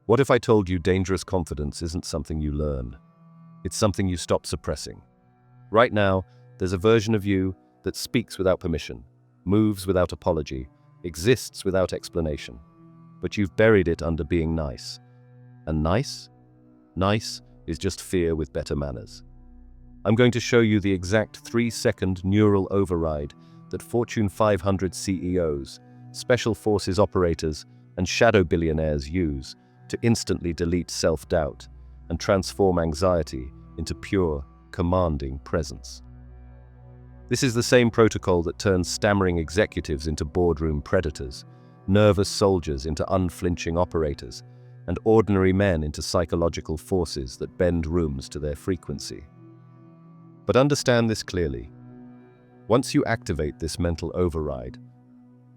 What if I told you dangerous confidence isn't something you learn? It's something you stop suppressing. Right now, there's a version of you that speaks without permission, moves without apology, exists without explanation. But you've buried it under being nice. And nice? Nice is just fear with better manners. I'm going to show you the exact 3-second neural override that Fortune 500 CEOs, special forces operators, and shadow billionaires use to instantly delete self-doubt and transform anxiety into pure, commanding presence. This is the same protocol that turns stammering executives into boardroom predators, nervous soldiers into unflinching operators, and ordinary men into psychological forces that bend rooms to their frequency. But understand this clearly. Once you activate this mental override,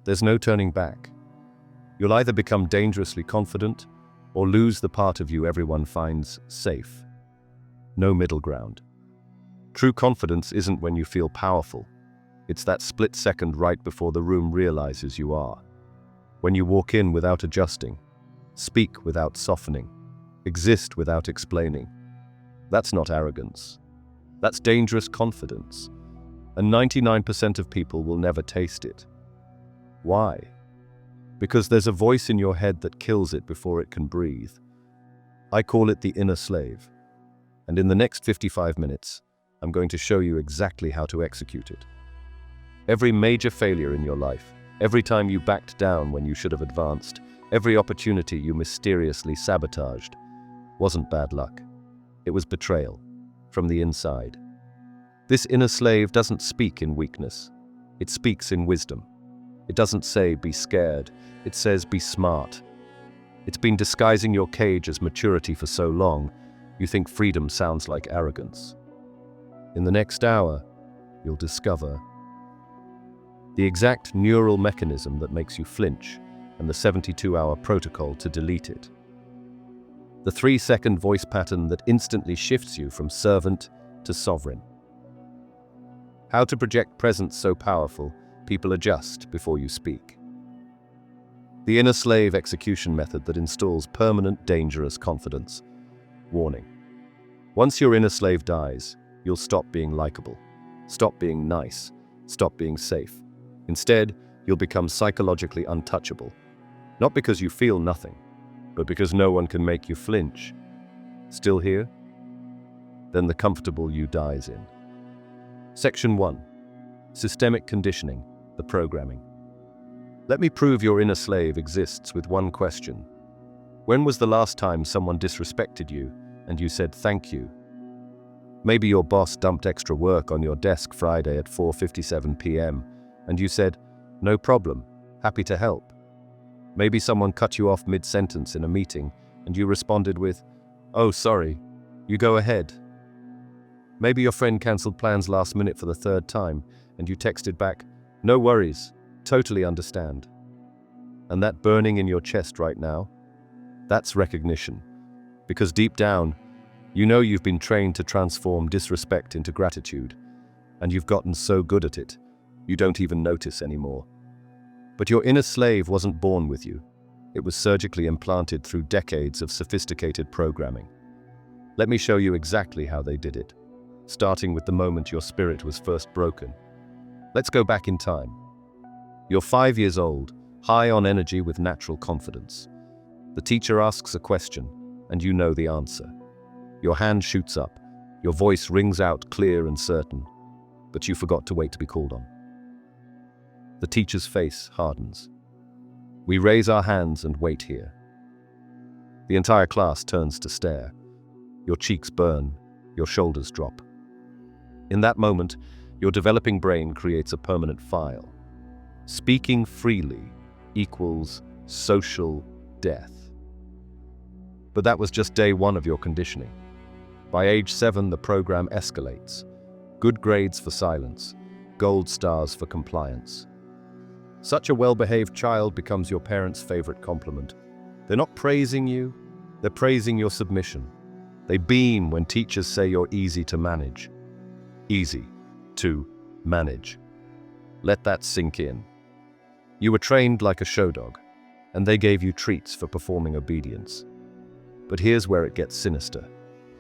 there's no turning back. You'll either become dangerously confident or lose the part of you everyone finds safe. No middle ground. True confidence isn't when you feel powerful. It's that split second right before the room realizes you are. When you walk in without adjusting, speak without softening, exist without explaining. That's not arrogance. That's dangerous confidence. And 99% of people will never taste it. Why? Because there's a voice in your head that kills it before it can breathe. I call it the inner slave. And in the next 55 minutes, I'm going to show you exactly how to execute it. Every major failure in your life, every time you backed down when you should have advanced, every opportunity you mysteriously sabotaged, wasn't bad luck. It was betrayal, from the inside. This inner slave doesn't speak in weakness. It speaks in wisdom. It doesn't say, be scared. It says, be smart. It's been disguising your cage as maturity for so long, you think freedom sounds like arrogance. In the next hour, you'll discover the exact neural mechanism that makes you flinch and the 72-hour protocol to delete it. The 3-second voice pattern that instantly shifts you from servant to sovereign. How to project presence so powerful, people adjust before you speak. The inner slave execution method that installs permanent, dangerous confidence. Warning. Once your inner slave dies, you'll stop being likable, stop being nice, stop being safe. Instead, you'll become psychologically untouchable. Not because you feel nothing, but because no one can make you flinch. Still here? Then the comfortable you dies in. Section 1. Systemic conditioning, the programming. Let me prove your inner slave exists with one question. When was the last time someone disrespected you and you said thank you? Maybe your boss dumped extra work on your desk Friday at 4:57 p.m. and you said, no problem, happy to help. Maybe someone cut you off mid-sentence in a meeting and you responded with, oh sorry, you go ahead. Maybe your friend cancelled plans last minute for the 3rd time and you texted back, no worries, totally understand. And that burning in your chest right now, that's recognition. Because deep down, you know you've been trained to transform disrespect into gratitude, and you've gotten so good at it, you don't even notice anymore. But your inner slave wasn't born with you. It was surgically implanted through decades of sophisticated programming. Let me show you exactly how they did it, starting with the moment your spirit was first broken. Let's go back in time. You're 5 years old, high on energy with natural confidence. The teacher asks a question, and you know the answer. Your hand shoots up, your voice rings out clear and certain, but you forgot to wait to be called on. The teacher's face hardens. We raise our hands and wait here. The entire class turns to stare. Your cheeks burn, your shoulders drop. In that moment, your developing brain creates a permanent file. Speaking freely equals social death. But that was just day 1 of your conditioning. By age 7, the program escalates. Good grades for silence, gold stars for compliance. Such a well-behaved child becomes your parents' favorite compliment. They're not praising you, they're praising your submission. They beam when teachers say you're easy to manage. Easy to manage. Let that sink in. You were trained like a show dog, and they gave you treats for performing obedience. But here's where it gets sinister.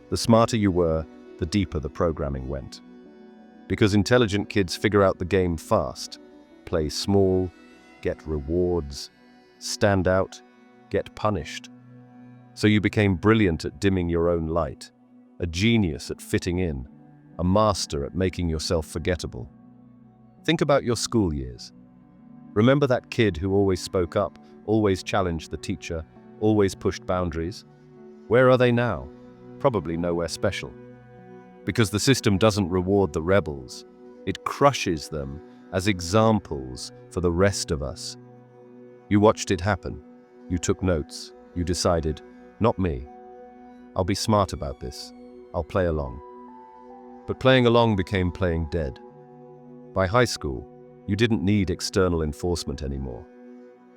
The smarter you were, the deeper the programming went. Because intelligent kids figure out the game fast. Play small, get rewards. Stand out, get punished. So you became brilliant at dimming your own light, a genius at fitting in, a master at making yourself forgettable. Think about your school years. Remember that kid who always spoke up, always challenged the teacher, always pushed boundaries? Where are they now? Probably nowhere special. Because the system doesn't reward the rebels. It crushes them as examples for the rest of us. You watched it happen. You took notes. You decided, not me. I'll be smart about this. I'll play along. But playing along became playing dead. By high school, you didn't need external enforcement anymore.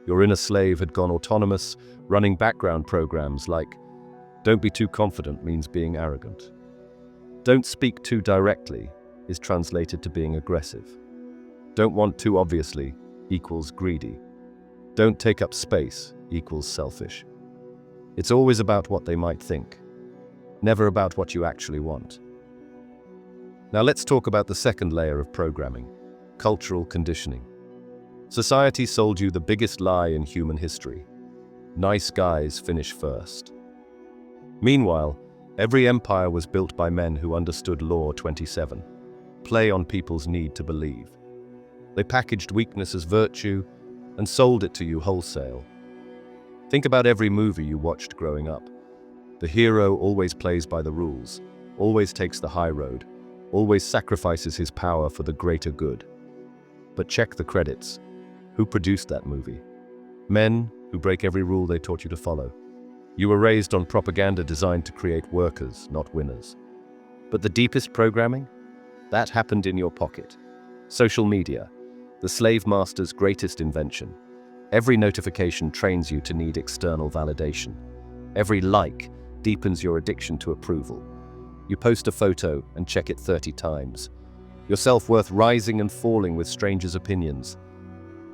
Your inner slave had gone autonomous, running background programs like, "Don't be too confident" means being arrogant. "Don't speak too directly" is translated to being aggressive. "Don't want too obviously" equals greedy. "Don't take up space" equals selfish. It's always about what they might think, never about what you actually want. Now let's talk about the second layer of programming, cultural conditioning. Society sold you the biggest lie in human history. Nice guys finish first. Meanwhile, every empire was built by men who understood Law 27, play on people's need to believe. They packaged weakness as virtue and sold it to you wholesale. Think about every movie you watched growing up. The hero always plays by the rules, always takes the high road, always sacrifices his power for the greater good. But check the credits. Who produced that movie? Men who break every rule they taught you to follow. You were raised on propaganda designed to create workers, not winners. But the deepest programming? That happened in your pocket. Social media, the slave master's greatest invention. Every notification trains you to need external validation. Every like deepens your addiction to approval. You post a photo and check it 30 times. Your self-worth rising and falling with strangers' opinions.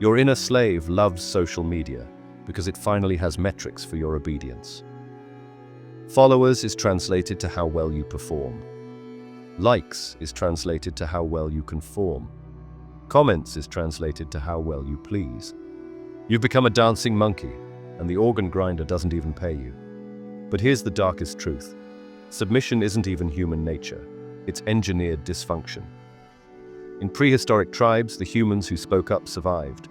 Your inner slave loves social media because it finally has metrics for your obedience. Followers is translated to how well you perform. Likes is translated to how well you conform. Comments is translated to how well you please. You've become a dancing monkey, and the organ grinder doesn't even pay you. But here's the darkest truth. Submission isn't even human nature. It's engineered dysfunction. In prehistoric tribes, the humans who spoke up survived,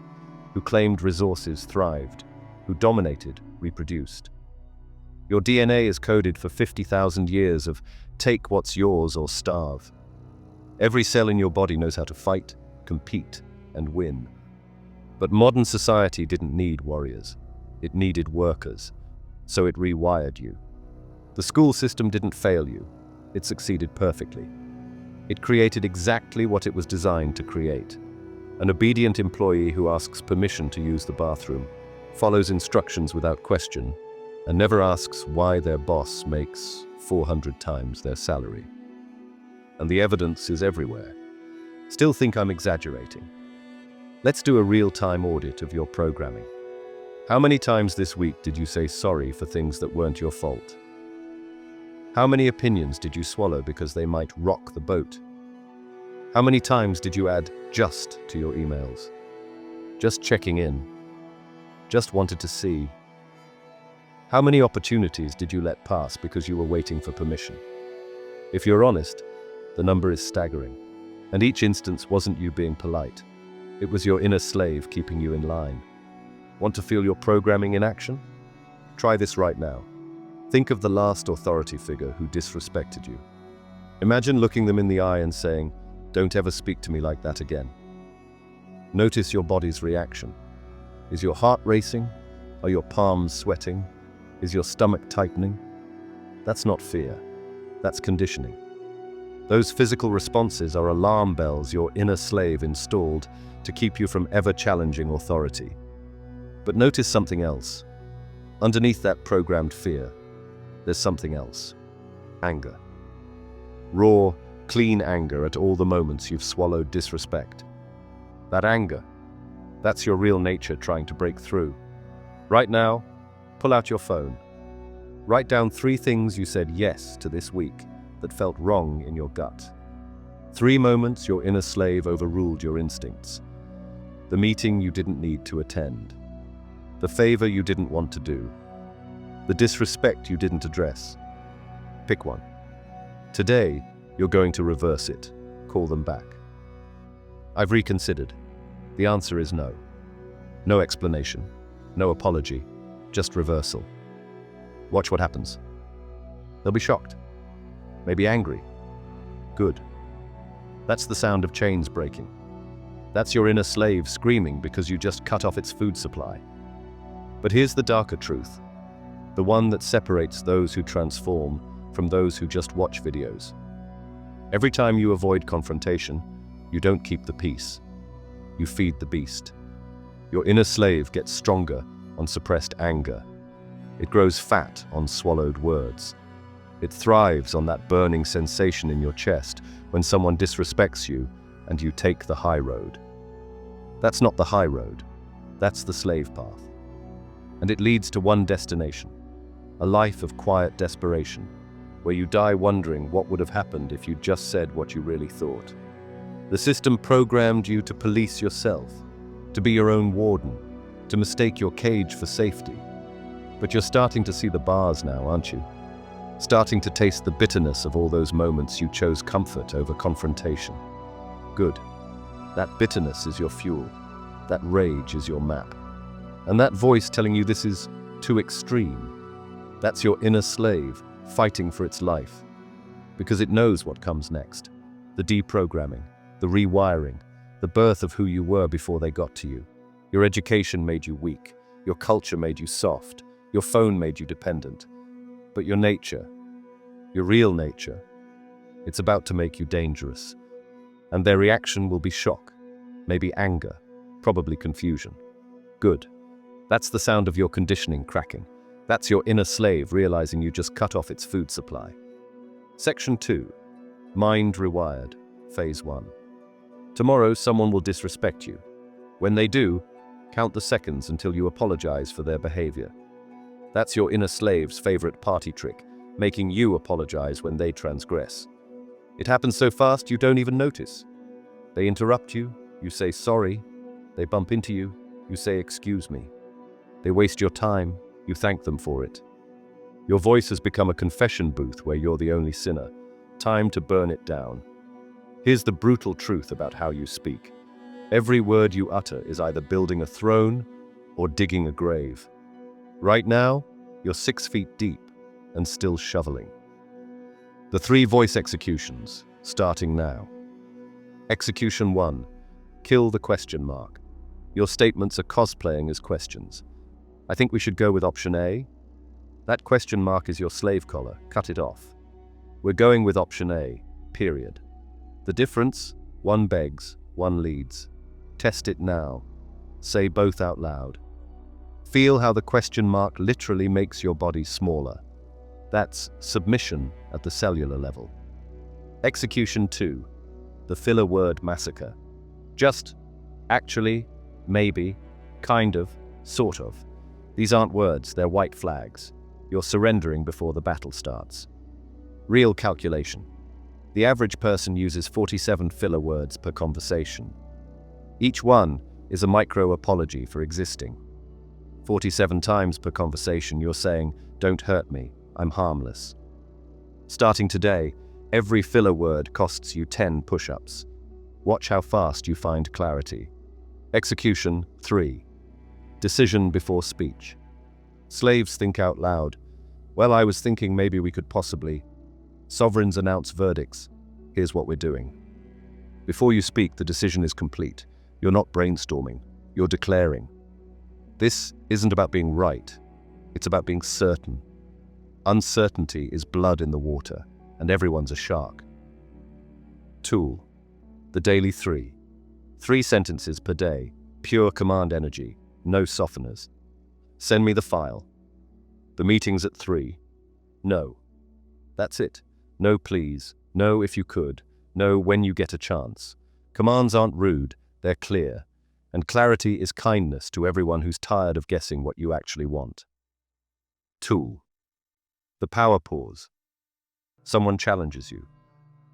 who claimed resources thrived, who dominated reproduced. Your DNA is coded for 50,000 years of take what's yours or starve. Every cell in your body knows how to fight, compete, and win. But modern society didn't need warriors. It needed workers. So it rewired you. The school system didn't fail you. It succeeded perfectly. It created exactly what it was designed to create. An obedient employee who asks permission to use the bathroom, follows instructions without question, and never asks why their boss makes 400 times their salary. And the evidence is everywhere. Still think I'm exaggerating? Let's do a real-time audit of your programming. How many times this week did you say sorry for things that weren't your fault? How many opinions did you swallow because they might rock the boat? How many times did you add "just" to your emails? Just checking in. Just wanted to see. How many opportunities did you let pass because you were waiting for permission? If you're honest, the number is staggering. And each instance wasn't you being polite. It was your inner slave keeping you in line. Want to feel your programming in action? Try this right now. Think of the last authority figure who disrespected you. Imagine looking them in the eye and saying, "Don't ever speak to me like that again." Notice your body's reaction. Is your heart racing? Are your palms sweating? Is your stomach tightening? That's not fear. That's conditioning. Those physical responses are alarm bells your inner slave installed to keep you from ever challenging authority. But notice something else. Underneath that programmed fear, there's something else. Anger. Raw, clean anger at all the moments you've swallowed disrespect. That anger, that's your real nature trying to break through. Right now, pull out your phone. Write down 3 things you said yes to this week that felt wrong in your gut. 3 moments your inner slave overruled your instincts. The meeting you didn't need to attend. The favor you didn't want to do. The disrespect you didn't address. Pick one. Today, you're going to reverse it. Call them back. I've reconsidered. The answer is no. No explanation. No apology. Just reversal. Watch what happens. They'll be shocked. Maybe angry. Good. That's the sound of chains breaking. That's your inner slave screaming because you just cut off its food supply. But here's the darker truth. The one that separates those who transform from those who just watch videos. Every time you avoid confrontation, you don't keep the peace. You feed the beast. Your inner slave gets stronger on suppressed anger. It grows fat on swallowed words. It thrives on that burning sensation in your chest when someone disrespects you and you take the high road. That's not the high road. That's the slave path. And it leads to one destination, a life of quiet desperation, where you die wondering what would have happened if you'd just said what you really thought. The system programmed you to police yourself, to be your own warden, to mistake your cage for safety. But you're starting to see the bars now, aren't you? Starting to taste the bitterness of all those moments you chose comfort over confrontation. Good. That bitterness is your fuel. That rage is your map. And that voice telling you this is too extreme. That's your inner slave fighting for its life. Because it knows what comes next. The deprogramming, the rewiring, the birth of who you were before they got to you. Your education made you weak. Your culture made you soft. Your phone made you dependent. But your nature, your real nature, it's about to make you dangerous. And their reaction will be shock, maybe anger, probably confusion. Good. That's the sound of your conditioning cracking. That's your inner slave realizing you just cut off its food supply. Section 2. Mind rewired. Phase 1. Tomorrow, someone will disrespect you. When they do, count the seconds until you apologize for their behavior. That's your inner slave's favorite party trick, making you apologize when they transgress. It happens so fast you don't even notice. They interrupt you, you say sorry. They bump into you, you say excuse me. They waste your time, you thank them for it. Your voice has become a confession booth where you're the only sinner. Time to burn it down. Here's the brutal truth about how you speak. Every word you utter is either building a throne or digging a grave. Right now, you're 6 feet deep and still shoveling. The 3 voice executions, starting now. Execution 1. Kill the question mark. Your statements are cosplaying as questions. I think we should go with option A. That question mark is your slave collar. Cut it off. We're going with option A, period. The difference? One begs, one leads. Test it now. Say both out loud. Feel how the question mark literally makes your body smaller. That's submission at the cellular level. Execution 2. The filler word massacre. Just, actually, maybe, kind of, sort of. These aren't words, they're white flags. You're surrendering before the battle starts. Real calculation. The average person uses 47 filler words per conversation. Each one is a micro-apology for existing. 47 times per conversation you're saying, "Don't hurt me, I'm harmless." Starting today, every filler word costs you 10 push-ups. Watch how fast you find clarity. Execution 3. Decision before speech. Slaves think out loud. Well, I was thinking maybe we could possibly. Sovereigns announce verdicts. Here's what we're doing. Before you speak, the decision is complete. You're not brainstorming. You're declaring. This isn't about being right. It's about being certain. Uncertainty is blood in the water, and everyone's a shark. Tool. The daily 3. 3 sentences per day. Pure command energy. No softeners. Send me the file. The meeting's at 3. No. That's it. No please. No if you could. No when you get a chance. Commands aren't rude. They're clear. And clarity is kindness to everyone who's tired of guessing what you actually want. Tool. The power pause. Someone challenges you.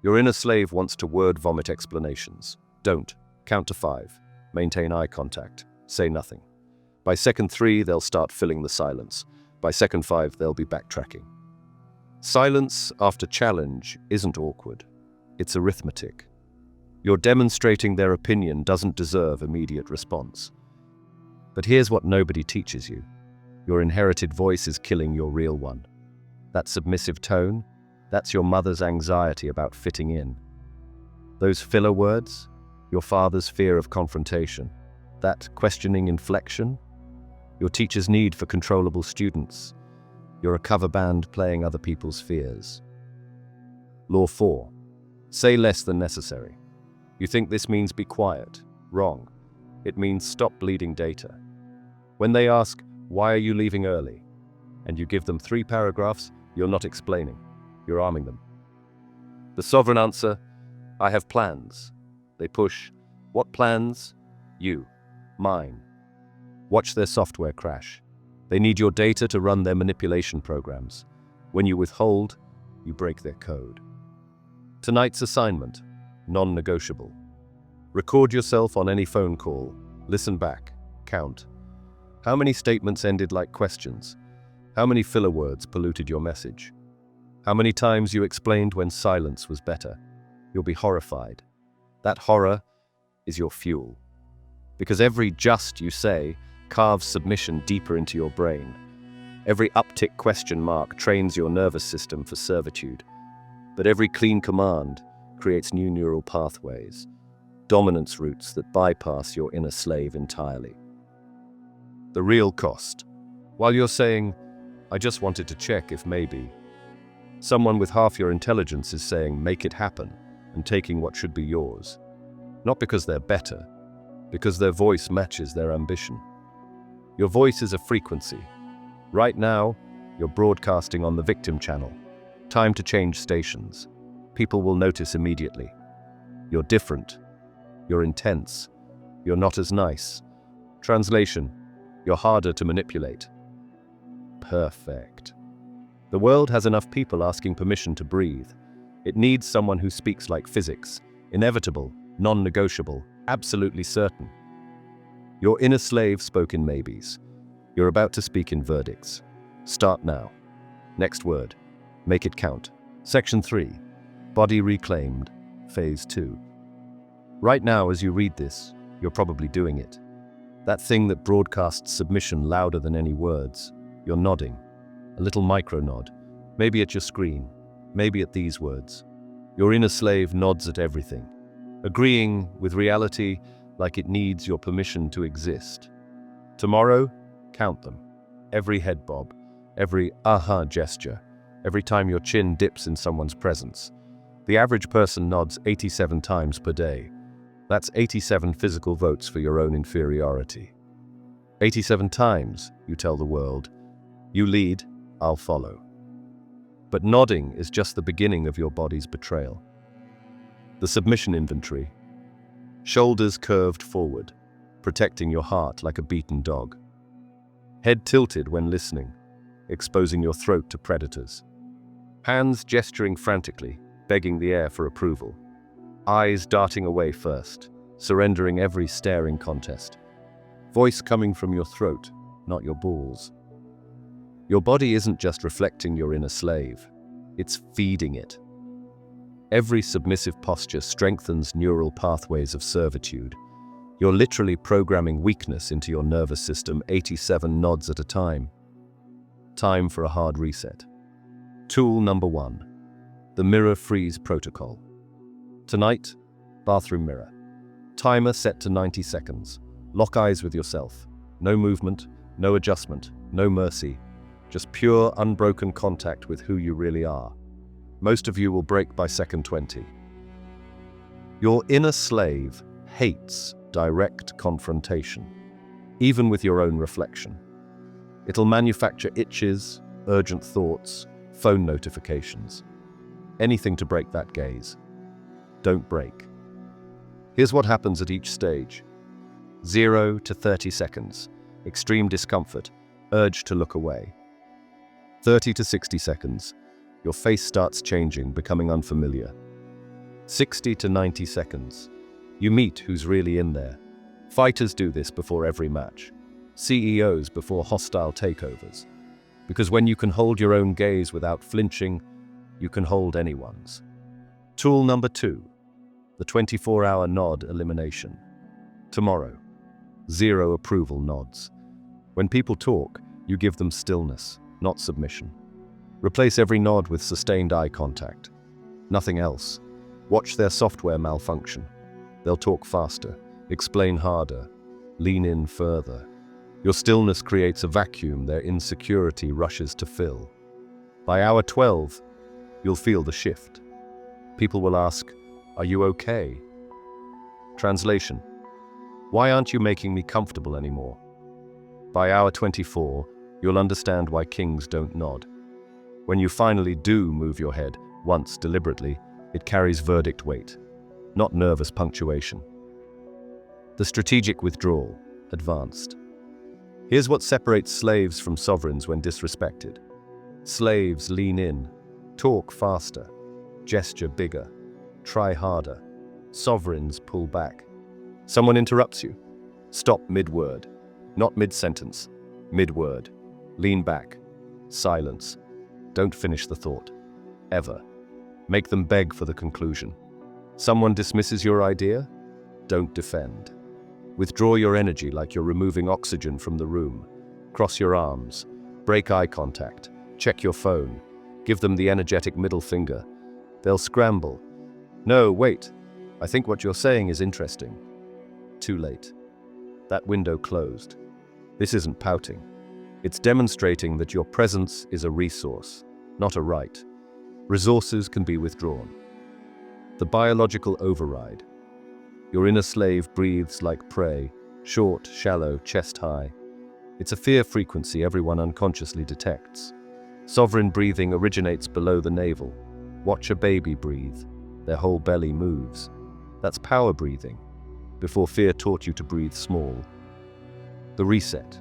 Your inner slave wants to word vomit explanations. Don't. Count to 5. Maintain eye contact. Say nothing. By second 3, they'll start filling the silence. By second 5, they'll be backtracking. Silence after challenge isn't awkward. It's arithmetic. You're demonstrating their opinion doesn't deserve immediate response. But here's what nobody teaches you. Your inherited voice is killing your real one. That submissive tone, that's your mother's anxiety about fitting in. Those filler words, your father's fear of confrontation. That questioning inflection, your teacher's need for controllable students. You're a cover band playing other people's fears. Law 4. Say less than necessary. You think this means be quiet. Wrong. It means stop bleeding data. When they ask, why are you leaving early? And you give them 3 paragraphs, you're not explaining. You're arming them. The sovereign answer, I have plans. They push, what plans? You. Mine. Watch their software crash. They need your data to run their manipulation programs. When you withhold, you break their code. Tonight's assignment, non-negotiable. Record yourself on any phone call. Listen back. Count. How many statements ended like questions? How many filler words polluted your message? How many times you explained when silence was better? You'll be horrified. That horror is your fuel. Because every just you say carves submission deeper into your brain. Every uptick question mark trains your nervous system for servitude. But every clean command creates new neural pathways, dominance routes that bypass your inner slave entirely. The real cost. While you're saying, I just wanted to check if maybe, someone with half your intelligence is saying, make it happen, and taking what should be yours. Not because they're better, because their voice matches their ambition. Your voice is a frequency. Right now, you're broadcasting on the victim channel. Time to change stations. People will notice immediately. You're different. You're intense. You're not as nice. Translation, you're harder to manipulate. Perfect. The world has enough people asking permission to breathe. It needs someone who speaks like physics, inevitable, non-negotiable, absolutely certain. Your inner slave spoke in maybes. You're about to speak in verdicts. Start now. Next word. Make it count. Section 3. Body reclaimed. Phase 2. Right now, as you read this, you're probably doing it. That thing that broadcasts submission louder than any words. You're nodding. A little micro-nod. Maybe at your screen. Maybe at these words. Your inner slave nods at everything, agreeing with reality like it needs your permission to exist. Tomorrow, count them. Every head bob, every aha gesture, every time your chin dips in someone's presence. The average person nods 87 times per day. That's 87 physical votes for your own inferiority. 87 times, you tell the world, you lead, I'll follow. But nodding is just the beginning of your body's betrayal. The submission inventory. Shoulders curved forward, protecting your heart like a beaten dog. Head tilted when listening, exposing your throat to predators. Hands gesturing frantically, begging the air for approval. Eyes darting away first, surrendering every staring contest. Voice coming from your throat, not your balls. Your body isn't just reflecting your inner slave, it's feeding it. Every submissive posture strengthens neural pathways of servitude. You're literally programming weakness into your nervous system 87 nods at a time. Time for a hard reset. Tool number 1. The Mirror Freeze Protocol. Tonight, bathroom mirror. Timer set to 90 seconds. Lock eyes with yourself. No movement, no adjustment, no mercy. Just pure, unbroken contact with who you really are. Most of you will break by second 20. Your inner slave hates direct confrontation, even with your own reflection. It'll manufacture itches, urgent thoughts, phone notifications. Anything to break that gaze. Don't break. Here's what happens at each stage. 0 to 30 seconds. Extreme discomfort. Urge to look away. 30 to 60 seconds. Your face starts changing, becoming unfamiliar. 60 to 90 seconds. You meet who's really in there. Fighters do this before every match. CEOs before hostile takeovers. Because when you can hold your own gaze without flinching, you can hold anyone's. Tool number 2. The 24-hour nod elimination. Tomorrow. 0 approval nods. When people talk, you give them stillness, not submission. Replace every nod with sustained eye contact. Nothing else. Watch their software malfunction. They'll talk faster, explain harder, lean in further. Your stillness creates a vacuum their insecurity rushes to fill. By hour 12, you'll feel the shift. People will ask, "Are you okay?" Translation: why aren't you making me comfortable anymore? By hour 24, you'll understand why kings don't nod. When you finally do move your head, once deliberately, it carries verdict weight, not nervous punctuation. The strategic withdrawal, advanced. Here's what separates slaves from sovereigns when disrespected. Slaves lean in, talk faster, gesture bigger, try harder. Sovereigns pull back. Someone interrupts you. Stop mid-word, not mid-sentence, mid-word. Lean back. Silence. Don't finish the thought. Ever. Make them beg for the conclusion. Someone dismisses your idea? Don't defend. Withdraw your energy like you're removing oxygen from the room. Cross your arms. Break eye contact. Check your phone. Give them the energetic middle finger. They'll scramble. No, wait. I think what you're saying is interesting. Too late. That window closed. This isn't pouting. It's demonstrating that your presence is a resource, not a right. Resources can be withdrawn. The biological override. Your inner slave breathes like prey, short, shallow, chest high. It's a fear frequency everyone unconsciously detects. Sovereign breathing originates below the navel. Watch a baby breathe. Their whole belly moves. That's power breathing, before fear taught you to breathe small. The reset.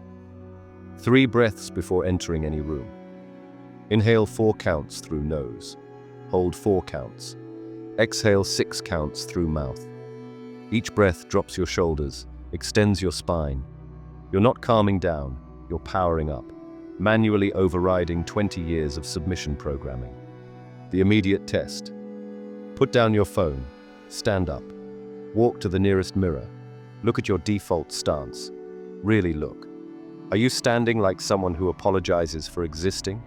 3 breaths before entering any room. Inhale 4 counts through nose. Hold 4 counts. Exhale 6 counts through mouth. Each breath drops your shoulders, extends your spine. You're not calming down, you're powering up, manually overriding 20 years of submission programming. The immediate test. Put down your phone, stand up, walk to the nearest mirror, look at your default stance. Really look. Are you standing like someone who apologizes for existing,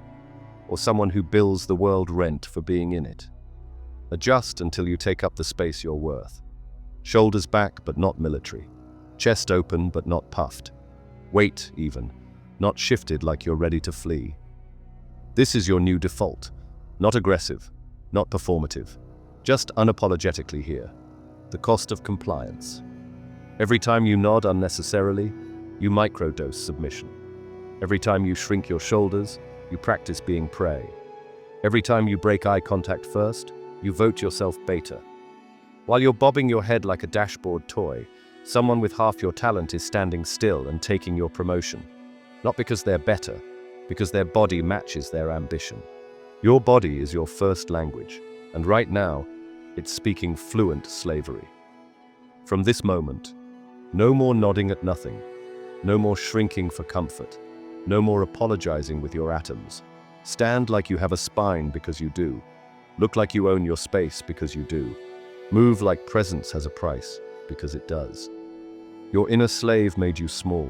or someone who bills the world rent for being in it? Adjust until you take up the space you're worth. Shoulders back but not military. Chest open but not puffed. Weight even, not shifted like you're ready to flee. This is your new default. Not aggressive, not performative. Just unapologetically here. The cost of compliance. Every time you nod unnecessarily, you microdose submission. Every time you shrink your shoulders, you practice being prey. Every time you break eye contact first, you vote yourself beta. While you're bobbing your head like a dashboard toy, someone with half your talent is standing still and taking your promotion. Not because they're better, because their body matches their ambition. Your body is your first language, and right now, it's speaking fluent slavery. From this moment, no more nodding at nothing. No more shrinking for comfort. No more apologizing with your atoms. Stand like you have a spine because you do. Look like you own your space because you do. Move like presence has a price because it does. Your inner slave made you small.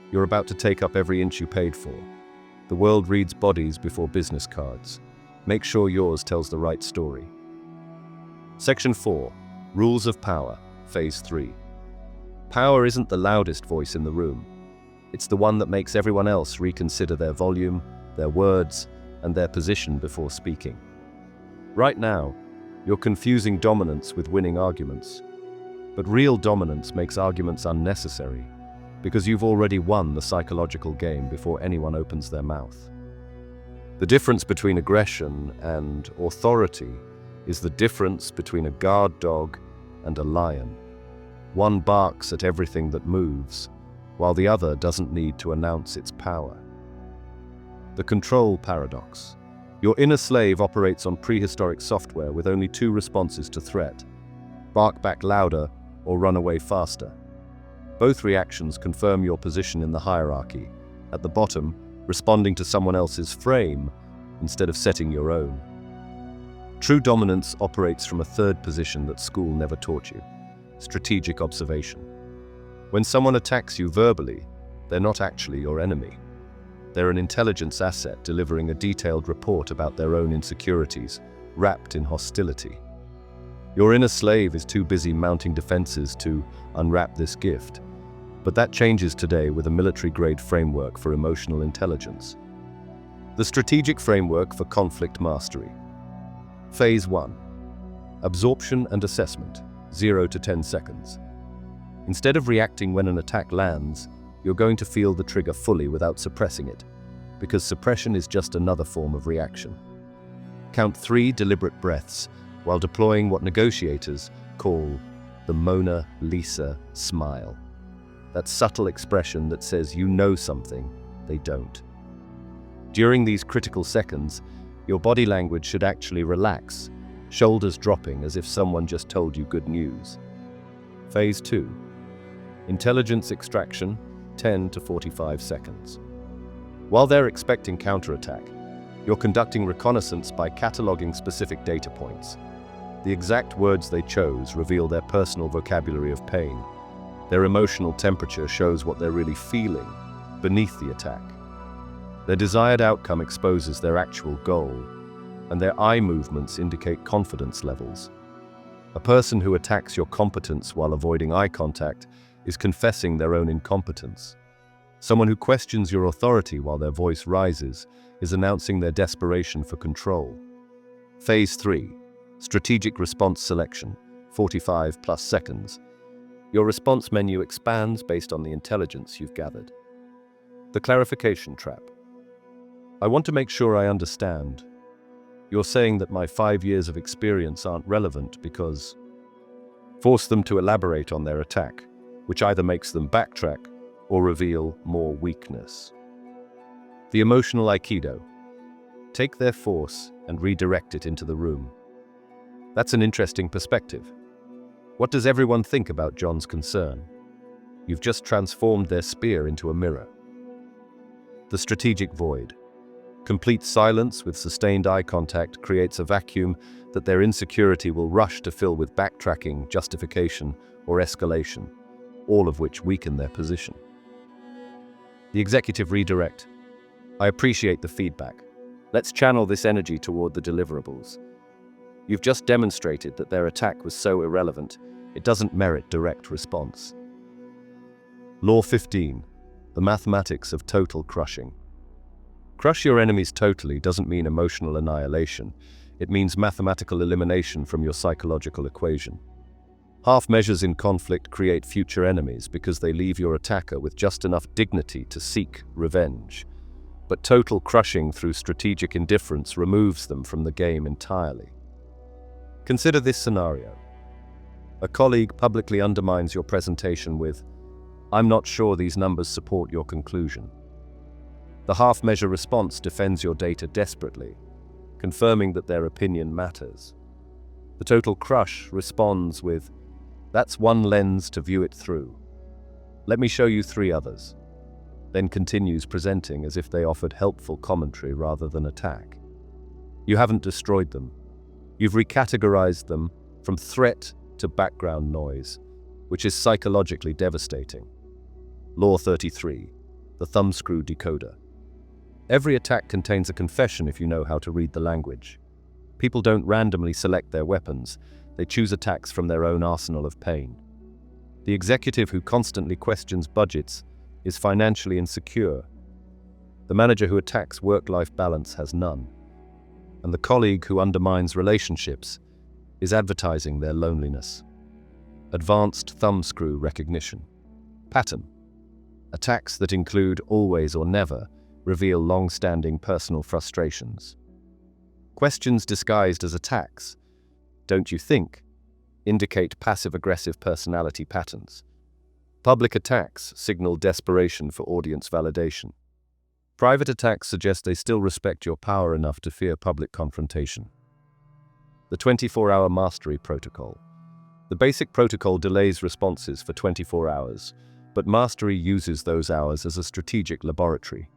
You're about to take up every inch you paid for. The world reads bodies before business cards. Make sure yours tells the right story. Section 4. Rules of Power, Phase 3. Power isn't the loudest voice in the room. It's the one that makes everyone else reconsider their volume, their words, and their position before speaking. Right now, you're confusing dominance with winning arguments. But real dominance makes arguments unnecessary, because you've already won the psychological game before anyone opens their mouth. The difference between aggression and authority is the difference between a guard dog and a lion. One barks at everything that moves, while the other doesn't need to announce its power. The control paradox. Your inner slave operates on prehistoric software with only two responses to threat: bark back louder or run away faster. Both reactions confirm your position in the hierarchy, at the bottom, responding to someone else's frame instead of setting your own. True dominance operates from a third position that school never taught you: strategic observation. When someone attacks you verbally, they're not actually your enemy. They're an intelligence asset delivering a detailed report about their own insecurities, wrapped in hostility. Your inner slave is too busy mounting defenses to unwrap this gift, but that changes today with a military-grade framework for emotional intelligence. The strategic framework for conflict mastery. Phase 1. Absorption and assessment, 0 to 10 seconds. Instead of reacting when an attack lands, you're going to feel the trigger fully without suppressing it, because suppression is just another form of reaction. Count 3 deliberate breaths while deploying what negotiators call the Mona Lisa smile. That subtle expression that says you know something they don't. During these critical seconds, your body language should actually relax, shoulders dropping as if someone just told you good news. Phase 2. Intelligence extraction, 10 to 45 seconds. While they're expecting counterattack, you're conducting reconnaissance by cataloging specific data points. The exact words they chose reveal their personal vocabulary of pain. Their emotional temperature shows what they're really feeling beneath the attack. Their desired outcome exposes their actual goal, and their eye movements indicate confidence levels. A person who attacks your competence while avoiding eye contact is confessing their own incompetence. Someone who questions your authority while their voice rises is announcing their desperation for control. Phase 3. Strategic response selection, 45+ seconds. Your response menu expands based on the intelligence you've gathered. The clarification trap. I want to make sure I understand. You're saying that my 5 years of experience aren't relevant because... Force them to elaborate on their attack, which either makes them backtrack or reveal more weakness. The emotional Aikido. Take their force and redirect it into the room. That's an interesting perspective. What does everyone think about John's concern? You've just transformed their spear into a mirror. The strategic void. Complete silence with sustained eye contact creates a vacuum that their insecurity will rush to fill with backtracking, justification, or escalation, all of which weaken their position. The executive redirect. I appreciate the feedback. Let's channel this energy toward the deliverables. You've just demonstrated that their attack was so irrelevant, it doesn't merit direct response. Law 15. The mathematics of total crushing. Crush your enemies totally doesn't mean emotional annihilation. It means mathematical elimination from your psychological equation. Half measures in conflict create future enemies because they leave your attacker with just enough dignity to seek revenge. But total crushing through strategic indifference removes them from the game entirely. Consider this scenario. A colleague publicly undermines your presentation with, "I'm not sure these numbers support your conclusion." The half-measure response defends your data desperately, confirming that their opinion matters. The total crush responds with, "That's one lens to view it through. Let me show you 3 others." Then continues presenting as if they offered helpful commentary rather than attack. You haven't destroyed them. You've recategorized them from threat to background noise, which is psychologically devastating. Law 33, the thumbscrew decoder. Every attack contains a confession if you know how to read the language. People don't randomly select their weapons, they choose attacks from their own arsenal of pain. The executive who constantly questions budgets is financially insecure. The manager who attacks work-life balance has none. And the colleague who undermines relationships is advertising their loneliness. Advanced thumbscrew recognition. Pattern. Attacks that include always or never reveal long-standing personal frustrations. Questions disguised as attacks, "Don't you think?" indicate passive-aggressive personality patterns. Public attacks signal desperation for audience validation. Private attacks suggest they still respect your power enough to fear public confrontation. The 24-hour mastery protocol. The basic protocol delays responses for 24 hours, but mastery uses those hours as a strategic laboratory.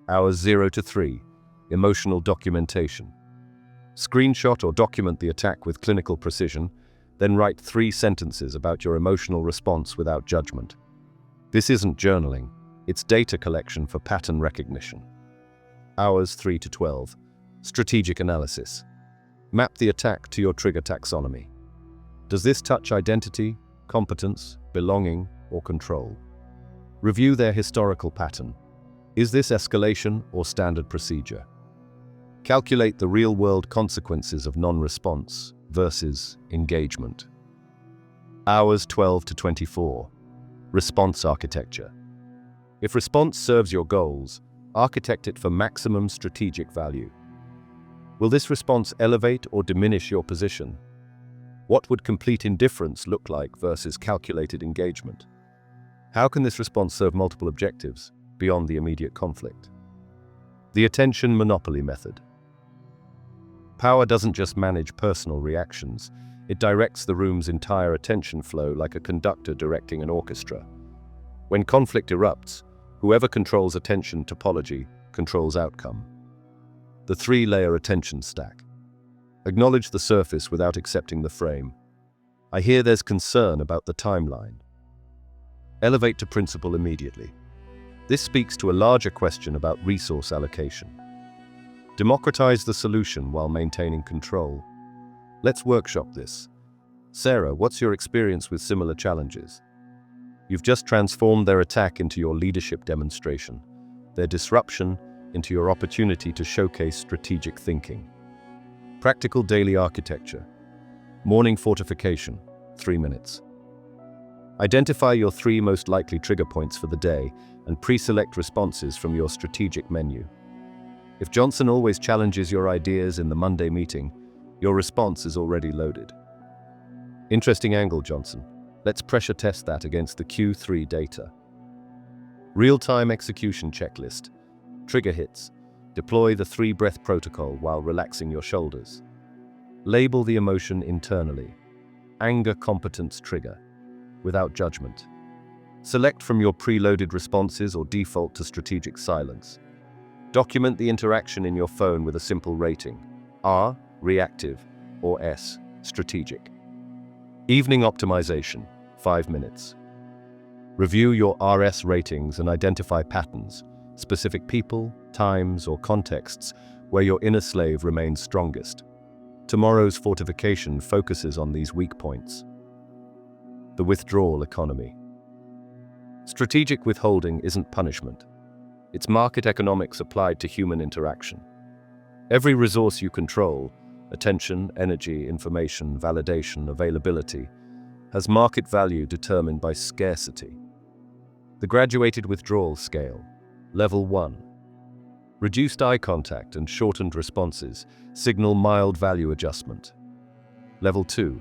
Hours 0 to 3, emotional documentation. Screenshot or document the attack with clinical precision, then write 3 sentences about your emotional response without judgment. This isn't journaling, it's data collection for pattern recognition. Hours 3 to 12, strategic analysis. Map the attack to your trigger taxonomy. Does this touch identity, competence, belonging, or control? Review their historical pattern. Is this escalation or standard procedure? Calculate the real-world consequences of non-response versus engagement. Hours 12 to 24. Response architecture. If response serves your goals, architect it for maximum strategic value. Will this response elevate or diminish your position? What would complete indifference look like versus calculated engagement? How can this response serve multiple objectives beyond the immediate conflict? The attention monopoly method. Power doesn't just manage personal reactions, it directs the room's entire attention flow like a conductor directing an orchestra. When conflict erupts, whoever controls attention topology controls outcome. The 3-layer attention stack. Acknowledge the surface without accepting the frame. I hear there's concern about the timeline. Elevate to principle immediately. This speaks to a larger question about resource allocation. Democratize the solution while maintaining control. Let's workshop this. Sarah, what's your experience with similar challenges? You've just transformed their attack into your leadership demonstration, their disruption into your opportunity to showcase strategic thinking. Practical daily architecture. Morning fortification, 3 minutes. Identify your 3 most likely trigger points for the day and pre-select responses from your strategic menu. If Johnson always challenges your ideas in the Monday meeting, your response is already loaded. Interesting angle, Johnson. Let's pressure test that against the Q3 data. Real-time execution checklist. Trigger hits. Deploy the 3-breath protocol while relaxing your shoulders. Label the emotion internally. Anger competence trigger. Without judgment. Select from your preloaded responses or default to strategic silence. Document the interaction in your phone with a simple rating. R, reactive, or S, strategic. Evening optimization, 5 minutes. Review your RS ratings and identify patterns, specific people, times, or contexts where your inner slave remains strongest. Tomorrow's fortification focuses on these weak points. The withdrawal economy. Strategic withholding isn't punishment. It's market economics applied to human interaction. Every resource you control, attention, energy, information, validation, availability, has market value determined by scarcity. The graduated withdrawal scale, level 1. Reduced eye contact and shortened responses signal mild value adjustment. Level 2.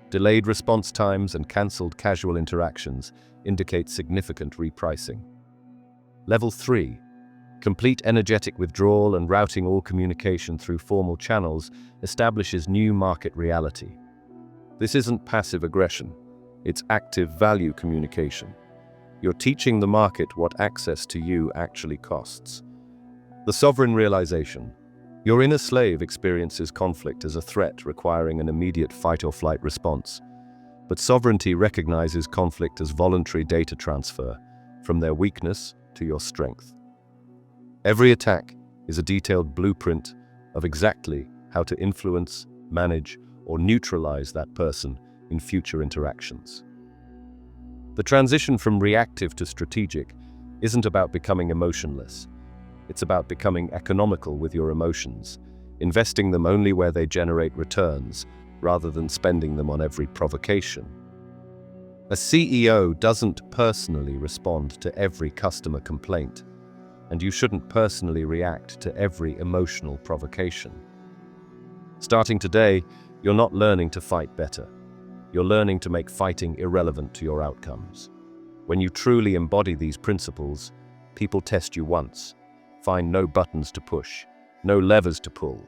Delayed response times and cancelled casual interactions indicate significant repricing. Level 3. Complete energetic withdrawal and routing all communication through formal channels establishes new market reality. This isn't passive aggression, it's active value communication. You're teaching the market what access to you actually costs. The sovereign realization. Your inner slave experiences conflict as a threat requiring an immediate fight-or-flight response. But sovereignty recognizes conflict as voluntary data transfer from their weakness to your strength. Every attack is a detailed blueprint of exactly how to influence, manage, or neutralize that person in future interactions. The transition from reactive to strategic isn't about becoming emotionless. It's about becoming economical with your emotions, investing them only where they generate returns, rather than spending them on every provocation. A CEO doesn't personally respond to every customer complaint, and you shouldn't personally react to every emotional provocation. Starting today, you're not learning to fight better. You're learning to make fighting irrelevant to your outcomes. When you truly embody these principles, people test you once, find no buttons to push, no levers to pull,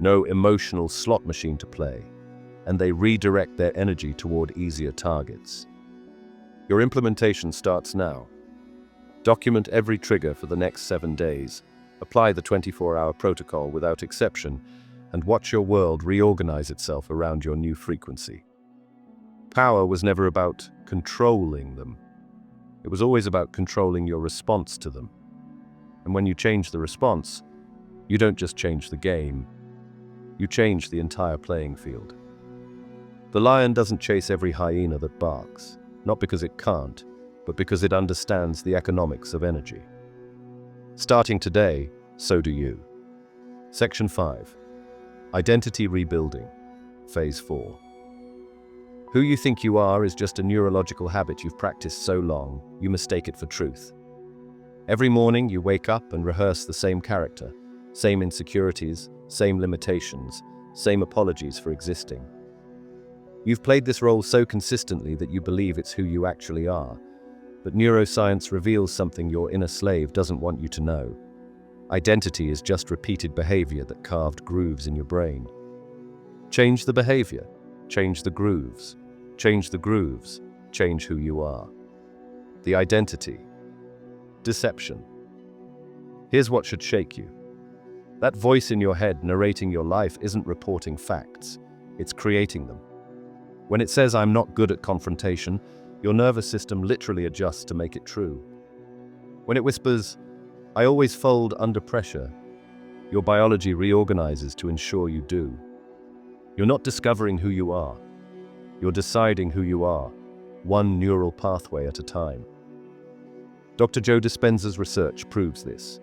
no emotional slot machine to play, and they redirect their energy toward easier targets. Your implementation starts now. Document every trigger for the next 7 days, apply the 24-hour protocol without exception, and watch your world reorganize itself around your new frequency. Power was never about controlling them. It was always about controlling your response to them. And when you change the response, you don't just change the game, you change the entire playing field. The lion doesn't chase every hyena that barks, not because it can't, but because it understands the economics of energy. Starting today, so do you. Section 5. Identity Rebuilding, Phase 4. Who you think you are is just a neurological habit you've practiced so long, you mistake it for truth. Every morning you wake up and rehearse the same character, same insecurities, same limitations, same apologies for existing. You've played this role so consistently that you believe it's who you actually are, but neuroscience reveals something your inner slave doesn't want you to know. Identity is just repeated behavior that carved grooves in your brain. Change the behavior, change the grooves. Change the grooves, change who you are. The identity. Deception. Here's what should shake you. That voice in your head narrating your life isn't reporting facts, it's creating them. When it says, "I'm not good at confrontation," your nervous system literally adjusts to make it true. When it whispers, "I always fold under pressure," your biology reorganizes to ensure you do. You're not discovering who you are. You're deciding who you are, one neural pathway at a time. Dr. Joe Dispenza's research proves this.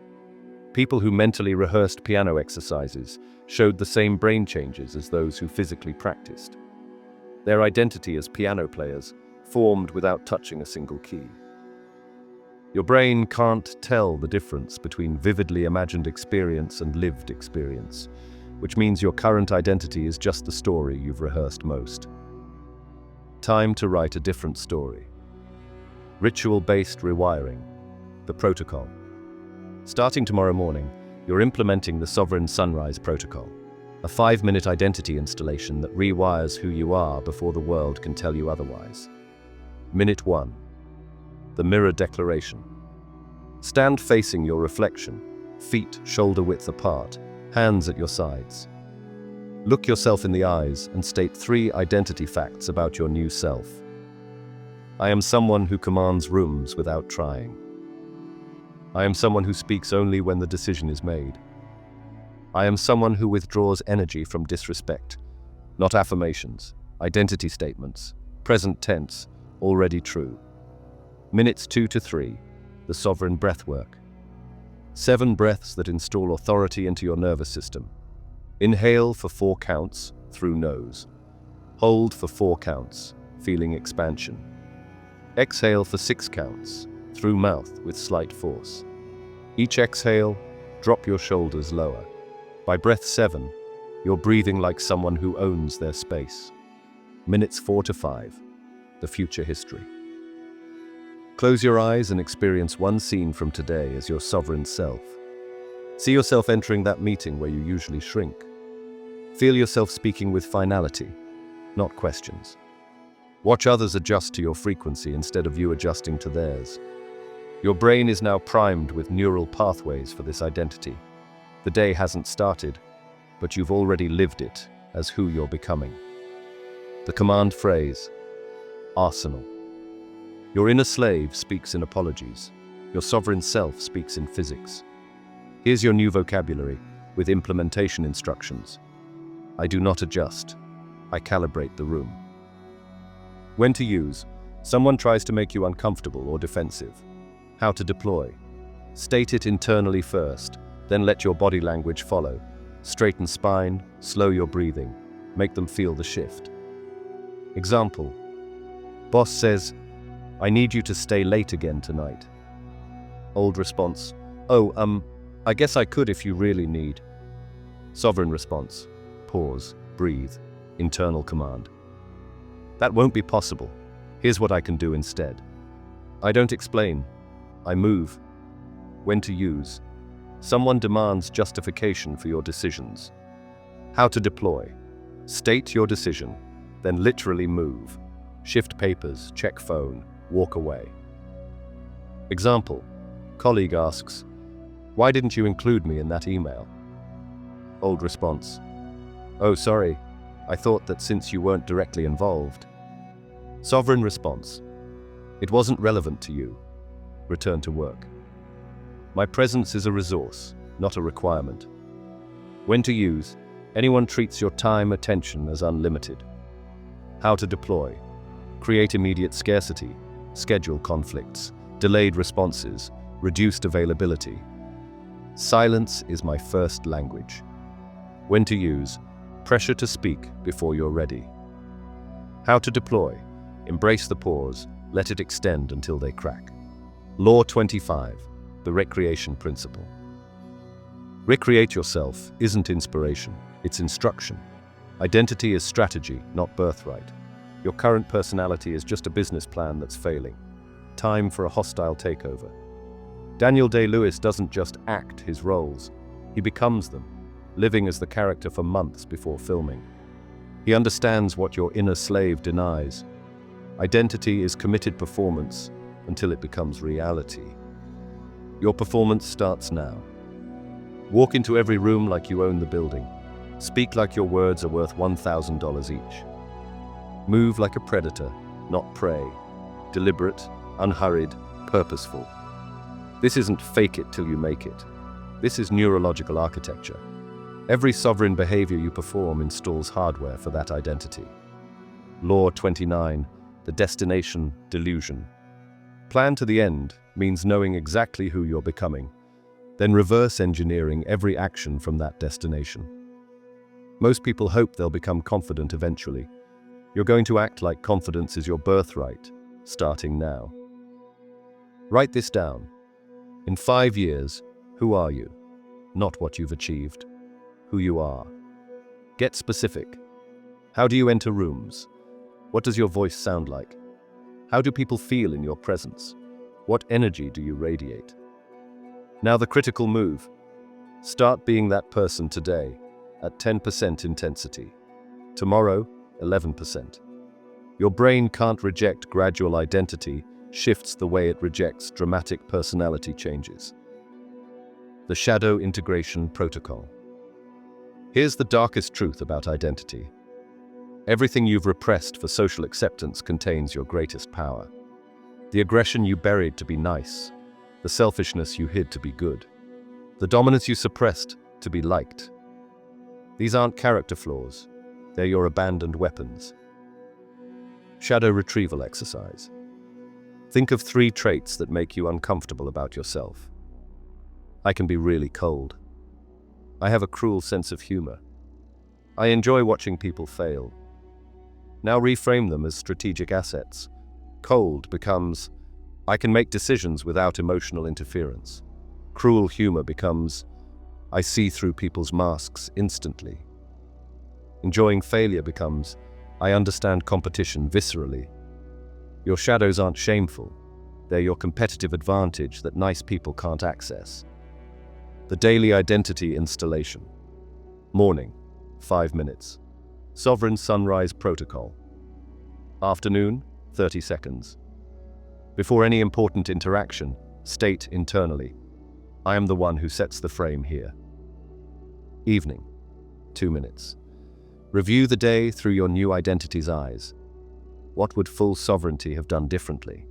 People who mentally rehearsed piano exercises showed the same brain changes as those who physically practiced. Their identity as piano players formed without touching a single key. Your brain can't tell the difference between vividly imagined experience and lived experience, which means your current identity is just the story you've rehearsed most. Time to write a different story. Ritual-based rewiring, the protocol. Starting tomorrow morning, you're implementing the Sovereign Sunrise Protocol, a 5-minute identity installation that rewires who you are before the world can tell you otherwise. Minute 1. The Mirror Declaration. Stand facing your reflection, feet shoulder-width apart, hands at your sides. Look yourself in the eyes and state 3 identity facts about your new self. I am someone who commands rooms without trying. I am someone who speaks only when the decision is made. I am someone who withdraws energy from disrespect, not affirmations, identity statements, present tense, already true. Minutes 2 to 3, the Sovereign Breathwork. 7 breaths that install authority into your nervous system. Inhale for 4 counts, through nose. Hold for 4 counts, feeling expansion. Exhale for 6 counts, through mouth with slight force. Each exhale, drop your shoulders lower. By breath 7, you're breathing like someone who owns their space. Minutes 4 to 5, the future history. Close your eyes and experience one scene from today as your sovereign self. See yourself entering that meeting where you usually shrink. Feel yourself speaking with finality, not questions. Watch others adjust to your frequency instead of you adjusting to theirs. Your brain is now primed with neural pathways for this identity. The day hasn't started, but you've already lived it as who you're becoming. The command phrase, arsenal. Your inner slave speaks in apologies. Your sovereign self speaks in physics. Here's your new vocabulary with implementation instructions. I do not adjust. I calibrate the room. When to use. Someone tries to make you uncomfortable or defensive. How to deploy. State it internally first, then let your body language follow. Straighten spine, slow your breathing. Make them feel the shift. Example. Boss says, I need you to stay late again tonight. Old response. Oh, I guess I could if you really need. Sovereign response. Pause, breathe, internal command. That won't be possible. Here's what I can do instead. I don't explain. I move. When to use. Someone demands justification for your decisions. How to deploy. State your decision, then literally move. Shift papers, check phone, walk away. Example, colleague asks, "Why didn't you include me in that email?" Old response, "Oh, sorry, I thought that since you weren't directly involved." Sovereign response, "It wasn't relevant to you. Return to work." My presence is a resource, not a requirement. When to use, anyone treats your time, attention as unlimited. How to deploy. Create immediate scarcity, schedule conflicts, delayed responses, reduced availability. Silence is my first language. When to use, pressure to speak before you're ready. How to deploy. Embrace the pause, let it extend until they crack. Law 25, the recreation principle. Recreate yourself isn't inspiration, it's instruction. Identity is strategy, not birthright. Your current personality is just a business plan that's failing. Time for a hostile takeover. Daniel Day-Lewis doesn't just act his roles, he becomes them, living as the character for months before filming. He understands what your inner slave denies. Identity is committed performance until it becomes reality. Your performance starts now. Walk into every room like you own the building. Speak like your words are worth $1,000 each. Move like a predator, not prey. Deliberate, unhurried, purposeful. This isn't fake it till you make it. This is neurological architecture. Every sovereign behavior you perform installs hardware for that identity. Law 29, the destination delusion. Plan to the end means knowing exactly who you're becoming, then reverse engineering every action from that destination. Most people hope they'll become confident eventually. You're going to act like confidence is your birthright, starting now. Write this down. In 5 years, who are you? Not what you've achieved. Who you are. Get specific. How do you enter rooms? What does your voice sound like? How do people feel in your presence? What energy do you radiate? Now the critical move. Start being that person today at 10% intensity. Tomorrow, 11%. Your brain can't reject gradual identity shifts the way it rejects dramatic personality changes. The Shadow Integration Protocol. Here's the darkest truth about identity. Everything you've repressed for social acceptance contains your greatest power. The aggression you buried to be nice, the selfishness you hid to be good, the dominance you suppressed to be liked. These aren't character flaws, they're your abandoned weapons. Shadow retrieval exercise. Think of 3 traits that make you uncomfortable about yourself. I can be really cold. I have a cruel sense of humor. I enjoy watching people fail. Now reframe them as strategic assets. Cold becomes, I can make decisions without emotional interference. Cruel humor becomes, I see through people's masks instantly. Enjoying failure becomes, I understand competition viscerally. Your shadows aren't shameful. They're your competitive advantage that nice people can't access. The daily identity installation. Morning, 5 minutes. Sovereign sunrise protocol. Afternoon, 30 seconds. Before any important interaction, state internally, I am the one who sets the frame here. Evening, 2 minutes. Review the day through your new identity's eyes. What would full sovereignty have done differently?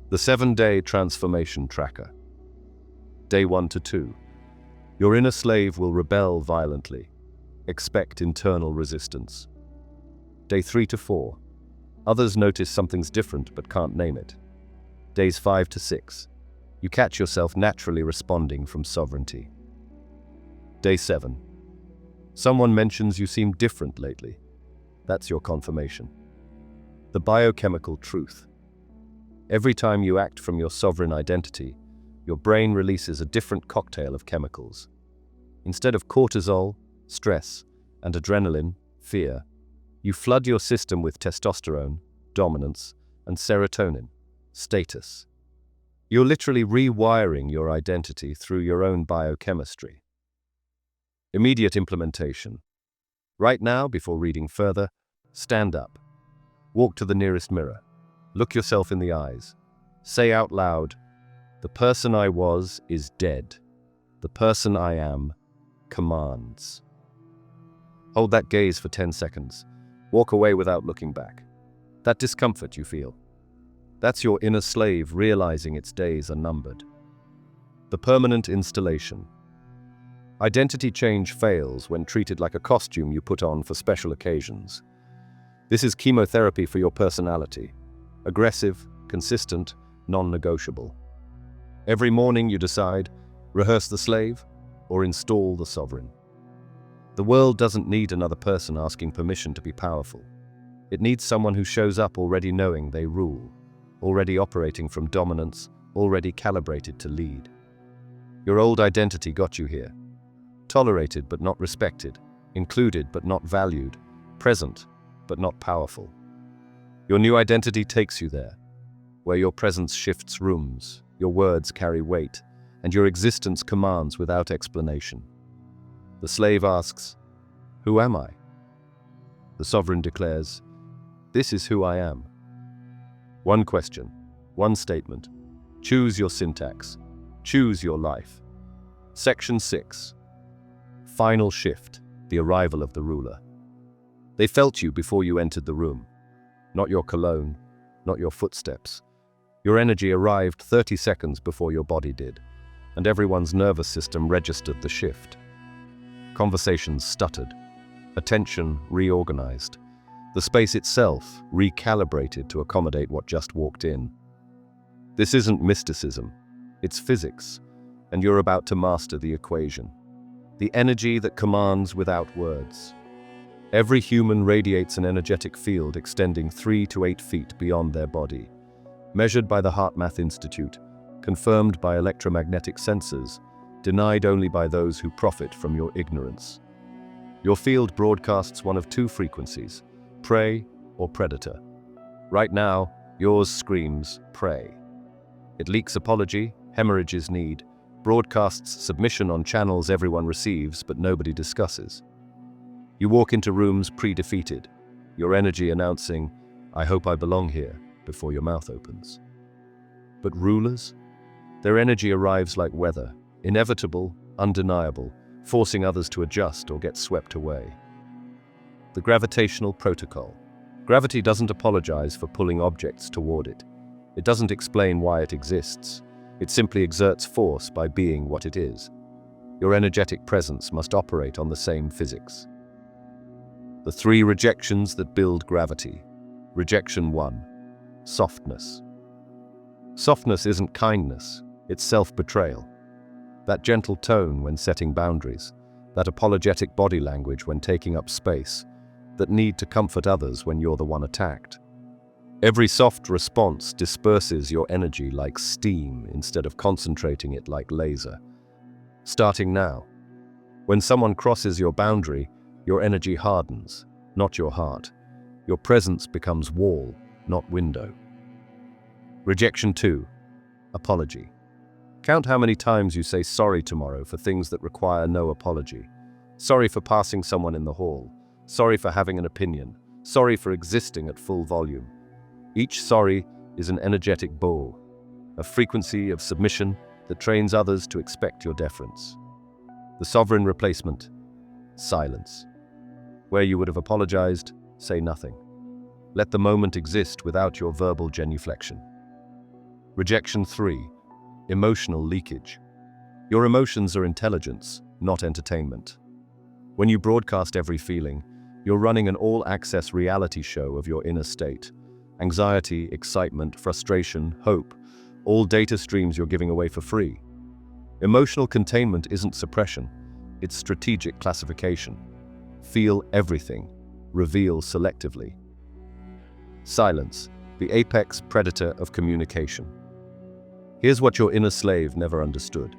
The 7-day transformation tracker. Day 1 to 2. Your inner slave will rebel violently. Expect internal resistance. Day 3 to 4. Others notice something's different but can't name it. Days 5 to 6. You catch yourself naturally responding from sovereignty. Day 7. Someone mentions you seem different lately. That's your confirmation. The biochemical truth. Every time you act from your sovereign identity, your brain releases a different cocktail of chemicals. Instead of cortisol, stress, and adrenaline, fear, you flood your system with testosterone, dominance, and serotonin, status. You're literally rewiring your identity through your own biochemistry. Immediate implementation. Right now, before reading further, stand up. Walk to the nearest mirror. Look yourself in the eyes. Say out loud, "The person I was is dead. The person I am commands." Hold that gaze for 10 seconds. Walk away without looking back. That discomfort you feel, that's your inner slave realizing its days are numbered. The permanent installation. Identity change fails when treated like a costume you put on for special occasions. This is chemotherapy for your personality. Aggressive, consistent, non-negotiable. Every morning you decide, rehearse the slave or install the sovereign. The world doesn't need another person asking permission to be powerful. It needs someone who shows up already knowing they rule, already operating from dominance, already calibrated to lead. Your old identity got you here. Tolerated but not respected, included but not valued, present but not powerful. Your new identity takes you there, where your presence shifts rooms, your words carry weight, and your existence commands without explanation. The slave asks, "Who am I?" The sovereign declares, "This is who I am." One question, one statement. Choose your syntax. Choose your life. Section 6. Final shift, the arrival of the ruler. They felt you before you entered the room. Not your cologne, not your footsteps. Your energy arrived 30 seconds before your body did, and everyone's nervous system registered the shift. Conversations stuttered. Attention reorganized. The space itself recalibrated to accommodate what just walked in. This isn't mysticism, it's physics, and you're about to master the equation. The energy that commands without words. Every human radiates an energetic field extending 3 to 8 feet beyond their body. Measured by the HeartMath Institute, confirmed by electromagnetic sensors, denied only by those who profit from your ignorance. Your field broadcasts one of two frequencies, prey or predator. Right now, yours screams prey. It leaks apology, hemorrhages need, broadcasts submission on channels everyone receives but nobody discusses. You walk into rooms pre-defeated, your energy announcing, "I hope I belong here," before your mouth opens. But rulers? Their energy arrives like weather, inevitable, undeniable, forcing others to adjust or get swept away. The gravitational protocol. Gravity doesn't apologize for pulling objects toward it. It doesn't explain why it exists. It simply exerts force by being what it is. Your energetic presence must operate on the same physics. The 3 rejections that build gravity. Rejection 1. Softness. Softness isn't kindness, it's self-betrayal. That gentle tone when setting boundaries, that apologetic body language when taking up space, that need to comfort others when you're the one attacked. Every soft response disperses your energy like steam instead of concentrating it like laser. Starting now. When someone crosses your boundary, your energy hardens, not your heart. Your presence becomes wall, not window. Rejection 2. Apology. Count how many times you say sorry tomorrow for things that require no apology. Sorry for passing someone in the hall. Sorry for having an opinion. Sorry for existing at full volume. Each sorry is an energetic bow, a frequency of submission that trains others to expect your deference. The sovereign replacement. Silence. Where you would have apologized, say nothing. Let the moment exist without your verbal genuflection. Rejection 3. Emotional leakage. Your emotions are intelligence, not entertainment. When you broadcast every feeling, you're running an all-access reality show of your inner state. Anxiety, excitement, frustration, hope, all data streams you're giving away for free. Emotional containment isn't suppression, it's strategic classification. Feel everything, reveal selectively. Silence, the apex predator of communication. Here's what your inner slave never understood.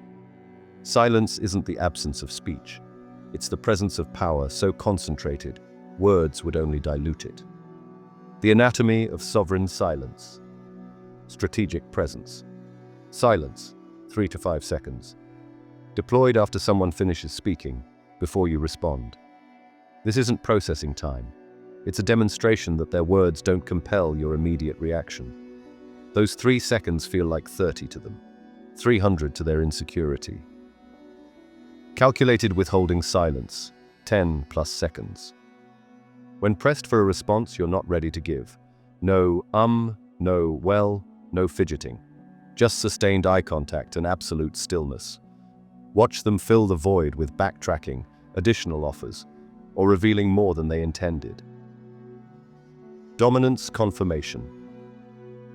Silence isn't the absence of speech. It's the presence of power so concentrated, words would only dilute it. The anatomy of sovereign silence. Strategic presence. Silence, 3 to 5 seconds. Deployed after someone finishes speaking, before you respond. This isn't processing time. It's a demonstration that their words don't compel your immediate reaction. Those 3 seconds feel like 30 to them, 300 to their insecurity. Calculated withholding silence, 10 plus seconds. When pressed for a response you're not ready to give. No no well, no fidgeting. Just sustained eye contact and absolute stillness. Watch them fill the void with backtracking, additional offers, or revealing more than they intended. Dominance confirmation.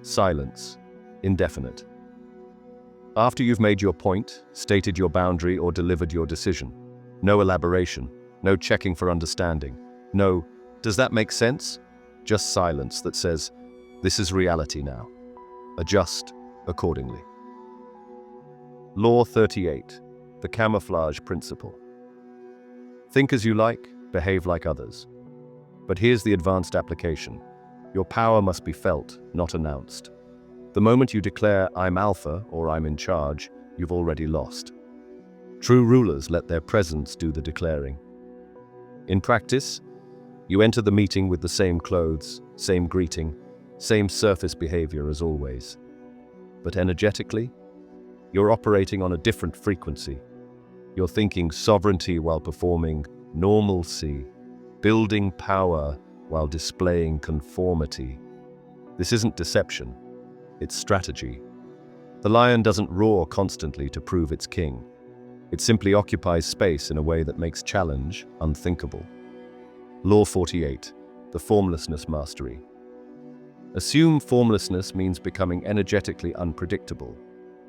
Silence, indefinite. After you've made your point, stated your boundary, or delivered your decision. No elaboration, no checking for understanding. No, does that make sense? Just silence that says, this is reality now. Adjust accordingly. Law 38, the camouflage principle. Think as you like, behave like others. But here's the advanced application. Your power must be felt, not announced. The moment you declare, I'm alpha or I'm in charge, you've already lost. True rulers let their presence do the declaring. In practice, you enter the meeting with the same clothes, same greeting, same surface behavior as always. But energetically, you're operating on a different frequency. You're thinking sovereignty while performing normalcy, building power while displaying conformity. This isn't deception, it's strategy. The lion doesn't roar constantly to prove it's king. It simply occupies space in a way that makes challenge unthinkable. Law 48, the formlessness mastery. Assume formlessness means becoming energetically unpredictable.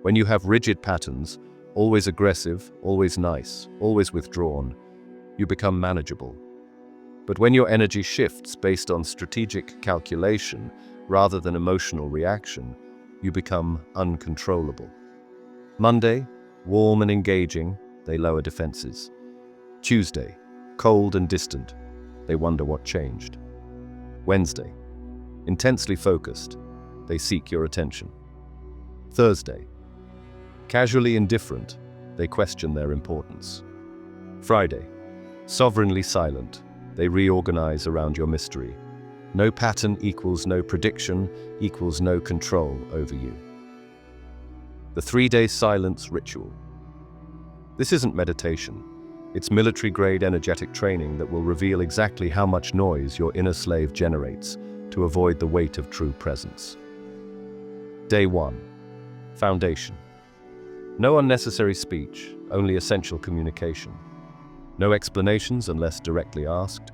When you have rigid patterns, always aggressive, always nice, always withdrawn, you become manageable. But when your energy shifts based on strategic calculation rather than emotional reaction, you become uncontrollable. Monday, warm and engaging, they lower defenses. Tuesday, cold and distant, they wonder what changed. Wednesday, intensely focused, they seek your attention. Thursday, casually indifferent, they question their importance. Friday, sovereignly silent, they reorganize around your mystery. No pattern equals no prediction equals no control over you. The 3-day silence ritual. This isn't meditation. It's military-grade energetic training that will reveal exactly how much noise your inner slave generates to avoid the weight of true presence. Day 1. Foundation. No unnecessary speech, only essential communication. No explanations unless directly asked.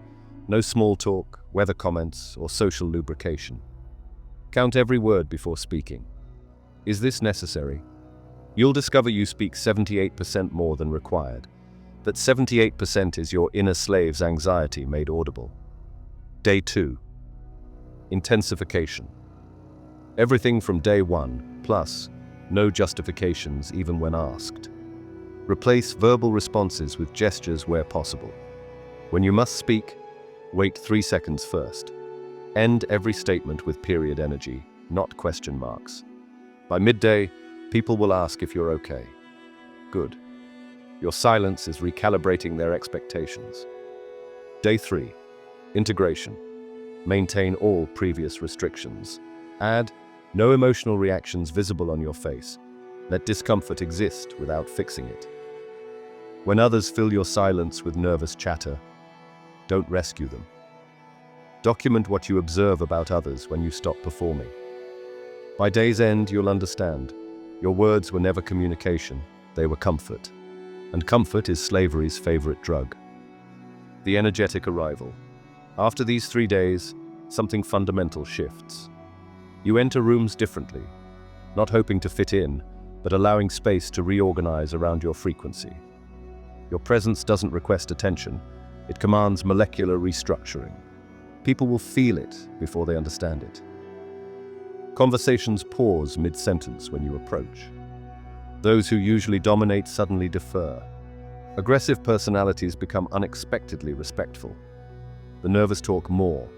No small talk, weather comments, or social lubrication. Count every word before speaking. Is this necessary? You'll discover you speak 78% more than required. That 78% is your inner slave's anxiety made audible. Day 2. Intensification. Everything from day 1, plus no justifications even when asked. Replace verbal responses with gestures where possible. When you must speak, wait 3 seconds first. End every statement with period energy, not question marks. By midday, people will ask if you're okay. Good. Your silence is recalibrating their expectations. Day 3. Integration. Maintain all previous restrictions. Add no emotional reactions visible on your face. Let discomfort exist without fixing it. When others fill your silence with nervous chatter, don't rescue them. Document what you observe about others when you stop performing. By day's end, you'll understand. Your words were never communication, they were comfort. And comfort is slavery's favorite drug. The energetic arrival. After these 3 days, something fundamental shifts. You enter rooms differently, not hoping to fit in, but allowing space to reorganize around your frequency. Your presence doesn't request attention, it commands molecular restructuring. People will feel it before they understand it. Conversations pause mid-sentence when you approach. Those who usually dominate suddenly defer. Aggressive personalities become unexpectedly respectful. The nervous talk more.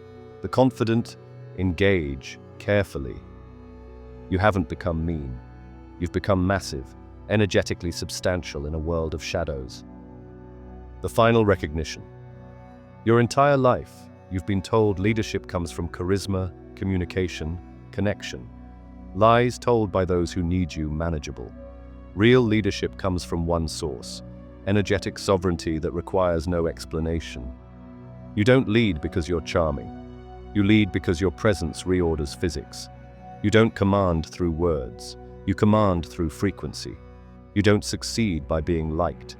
The confident engage carefully. You haven't become mean. You've become massive, energetically substantial in a world of shadows. The final recognition. Your entire life, you've been told leadership comes from charisma, communication, connection. Lies told by those who need you manageable. Real leadership comes from one source, energetic sovereignty that requires no explanation. You don't lead because you're charming. You lead because your presence reorders physics. You don't command through words. You command through frequency. You don't succeed by being liked.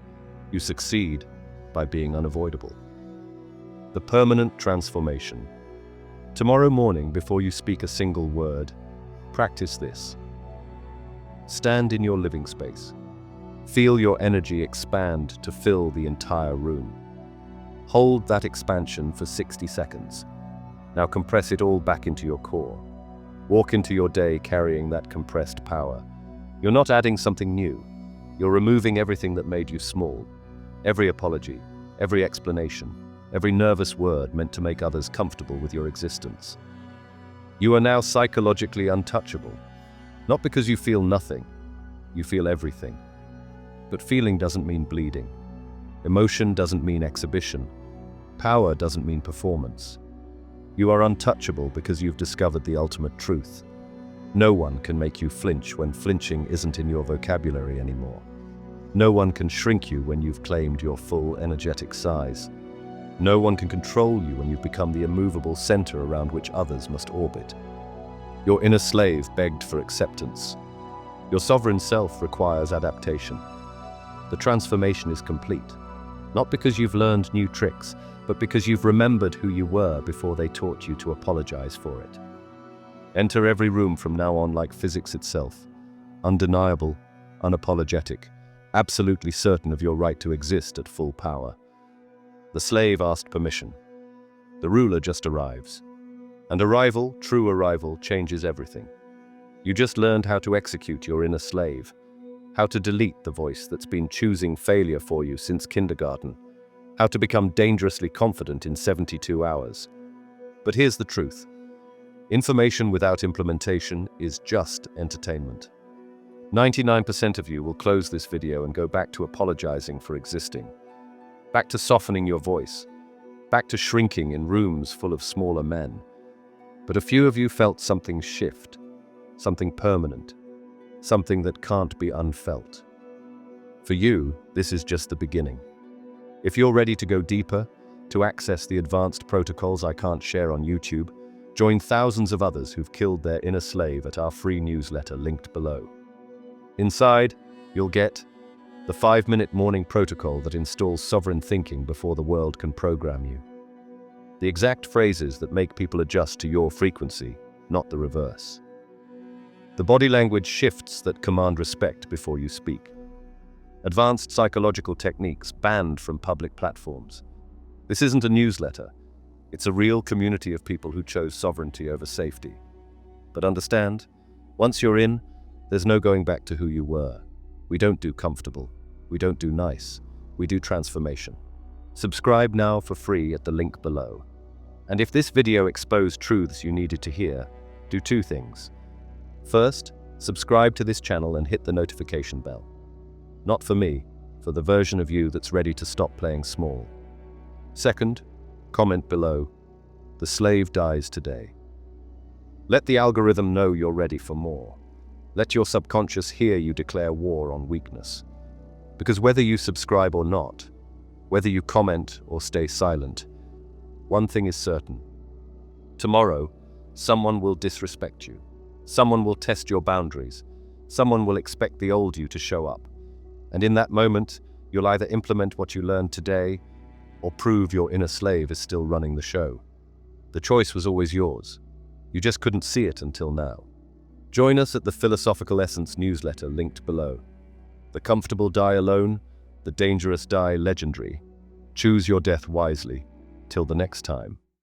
You succeed by being unavoidable. The permanent transformation. Tomorrow morning, before you speak a single word, practice this. Stand in your living space. Feel your energy expand to fill the entire room. Hold that expansion for 60 seconds. Now compress it all back into your core. Walk into your day carrying that compressed power. You're not adding something new. You're removing everything that made you small. Every apology, every explanation, every nervous word meant to make others comfortable with your existence. You are now psychologically untouchable. Not because you feel nothing, you feel everything. But feeling doesn't mean bleeding. Emotion doesn't mean exhibition. Power doesn't mean performance. You are untouchable because you've discovered the ultimate truth. No one can make you flinch when flinching isn't in your vocabulary anymore. No one can shrink you when you've claimed your full energetic size. No one can control you when you've become the immovable center around which others must orbit. Your inner slave begged for acceptance. Your sovereign self requires adaptation. The transformation is complete, not because you've learned new tricks, but because you've remembered who you were before they taught you to apologize for it. Enter every room from now on like physics itself, undeniable, unapologetic, absolutely certain of your right to exist at full power. The slave asked permission. The ruler just arrives. And arrival, true arrival, changes everything. You just learned how to execute your inner slave, how to delete the voice that's been choosing failure for you since kindergarten, how to become dangerously confident in 72 hours. But here's the truth. Information without implementation is just entertainment. 99% of you will close this video and go back to apologizing for existing, back to softening your voice, back to shrinking in rooms full of smaller men. But a few of you felt something shift, something permanent, something that can't be unfelt. For you, this is just the beginning. If you're ready to go deeper, to access the advanced protocols I can't share on YouTube, join thousands of others who've killed their inner slave at our free newsletter linked below. Inside, you'll get the 5-minute morning protocol that installs sovereign thinking before the world can program you. The exact phrases that make people adjust to your frequency, not the reverse. The body language shifts that command respect before you speak. Advanced psychological techniques banned from public platforms. This isn't a newsletter. It's a real community of people who chose sovereignty over safety. But understand, once you're in, there's no going back to who you were. We don't do comfortable. We don't do nice. We do transformation. Subscribe now for free at the link below. And if this video exposed truths you needed to hear, do 2 things. First, subscribe to this channel and hit the notification bell. Not for me, for the version of you that's ready to stop playing small. Second, comment below, "The slave dies today." Let the algorithm know you're ready for more. Let your subconscious hear you declare war on weakness. Because whether you subscribe or not, whether you comment or stay silent, one thing is certain. Tomorrow, someone will disrespect you. Someone will test your boundaries. Someone will expect the old you to show up. And in that moment, you'll either implement what you learned today or prove your inner slave is still running the show. The choice was always yours. You just couldn't see it until now. Join us at the Philosophical Essence newsletter linked below. The comfortable die alone, the dangerous die legendary. Choose your death wisely. Till the next time.